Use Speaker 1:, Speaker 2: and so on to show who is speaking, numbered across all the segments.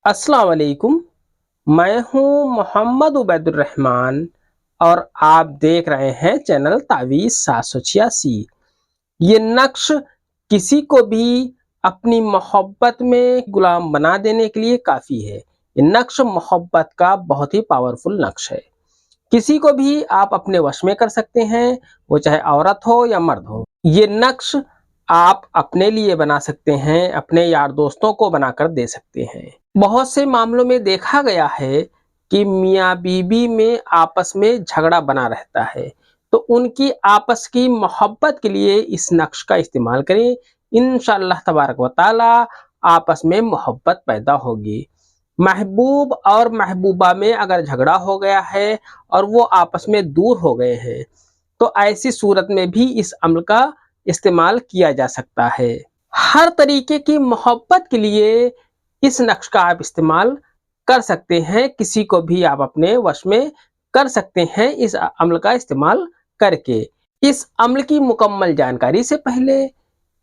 Speaker 1: अस्सलाम वालेकुम। मैं हूं मोहम्मद उबैदुर रहमान और आप देख रहे हैं चैनल तावीज़ 786। ये नक्श किसी को भी अपनी मोहब्बत में गुलाम बना देने के लिए काफ़ी है। ये नक्श मोहब्बत का बहुत ही पावरफुल नक्श है। किसी को भी आप अपने वश में कर सकते हैं, वो चाहे औरत हो या मर्द हो। ये नक्श आप अपने लिए बना सकते हैं, अपने यार दोस्तों को बनाकर दे सकते हैं। बहुत से मामलों में देखा गया है कि मियाँ बीबी में आपस में झगड़ा बना रहता है, तो उनकी आपस की मोहब्बत के लिए इस नक्श का इस्तेमाल करें। इंशाअल्लाह तबारक व तआला आपस में मोहब्बत पैदा होगी। महबूब और महबूबा में अगर झगड़ा हो गया है और वो आपस में दूर हो गए हैं, तो ऐसी सूरत में भी इस अमल का इस्तेमाल किया जा सकता है। हर तरीके की मोहब्बत के लिए इस नक्श का आप इस्तेमाल कर सकते हैं। किसी को भी आप अपने वश में कर सकते हैं इस अमल का इस्तेमाल करके। इस अमल की मुकम्मल जानकारी से पहले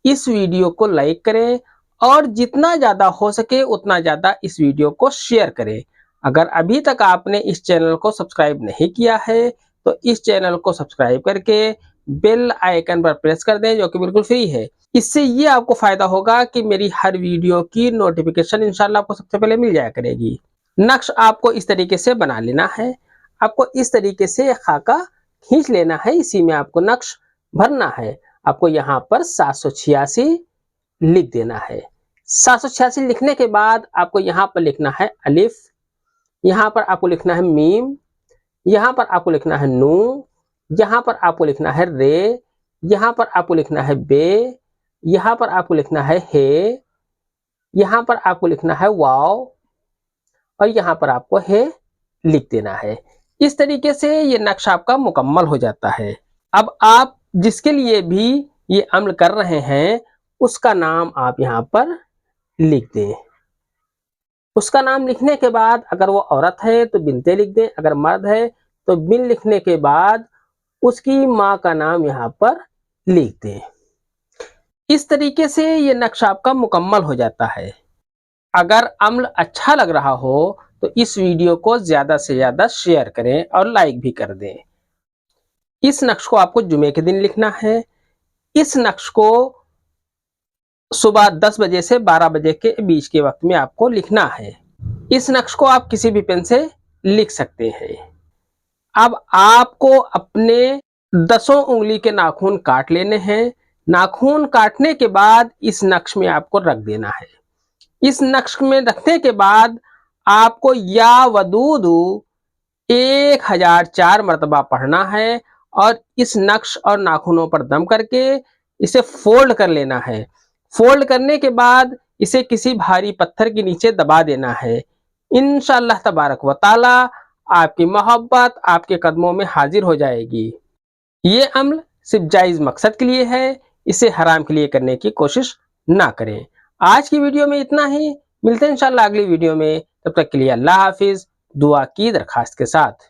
Speaker 1: इस वीडियो को लाइक करें और जितना ज़्यादा हो सके उतना ज़्यादा इस वीडियो को शेयर करें। अगर अभी तक आपने इस चैनल को सब्सक्राइब नहीं किया है तो इस चैनल को सब्सक्राइब करके बेल आइकन पर प्रेस कर दें, जो कि बिल्कुल फ्री है। इससे ये आपको फायदा होगा कि मेरी हर वीडियो की नोटिफिकेशन इंशाल्लाह आपको सबसे पहले मिल जाया करेगी। नक्श आपको इस तरीके से बना लेना है। आपको इस तरीके से खाका खींच लेना है, इसी में आपको नक्श भरना है। आपको यहाँ पर 786 लिख देना है। 786 लिखने के बाद आपको यहाँ पर लिखना है अलिफ, यहाँ पर आपको लिखना है मीम, यहाँ पर आपको लिखना है नून, यहाँ पर आपको लिखना है रे, यहाँ पर आपको लिखना है बे, यहाँ पर आपको लिखना है हे, यहाँ पर आपको लिखना है वाव और यहाँ पर आपको हे लिख देना है। इस तरीके से ये नक्शा आपका मुकम्मल हो जाता है। अब आप जिसके लिए भी ये अमल कर रहे हैं उसका नाम आप यहाँ पर लिख दें। उसका नाम लिखने के बाद अगर वो औरत है तो बिनते लिख दें, अगर मर्द है तो बिन लिखने के बाद उसकी माँ का नाम यहाँ पर लिख दें। इस तरीके से ये नक्शा आपका मुकम्मल हो जाता है। अगर अमल अच्छा लग रहा हो तो इस वीडियो को ज़्यादा से ज़्यादा शेयर करें और लाइक भी कर दें। इस नक्श को आपको जुमे के दिन लिखना है। इस नक्श को सुबह 10 बजे से 12 बजे के बीच के वक्त में आपको लिखना है। इस नक्श को आप किसी भी पेन से लिख सकते हैं। अब आपको अपने 10 उंगली के नाखून काट लेने हैं। नाखून काटने के बाद इस नक्श में आपको रख देना है। इस नक्श में रखने के बाद आपको या वदूदू 1004 मरतबा पढ़ना है और इस नक्श और नाखूनों पर दम करके इसे फोल्ड कर लेना है। फोल्ड करने के बाद इसे किसी भारी पत्थर के नीचे दबा देना है। इंशाअल्लाह तबारक व ताला आपकी मोहब्बत आपके कदमों में हाजिर हो जाएगी। ये अमल सिर्फ जायज़ मकसद के लिए है, इसे हराम के लिए करने की कोशिश ना करें। आज की वीडियो में इतना ही। मिलते हैं इंशाअल्लाह अगली वीडियो में। तब तक के लिए अल्लाह हाफिज। दुआ की दरखास्त के साथ।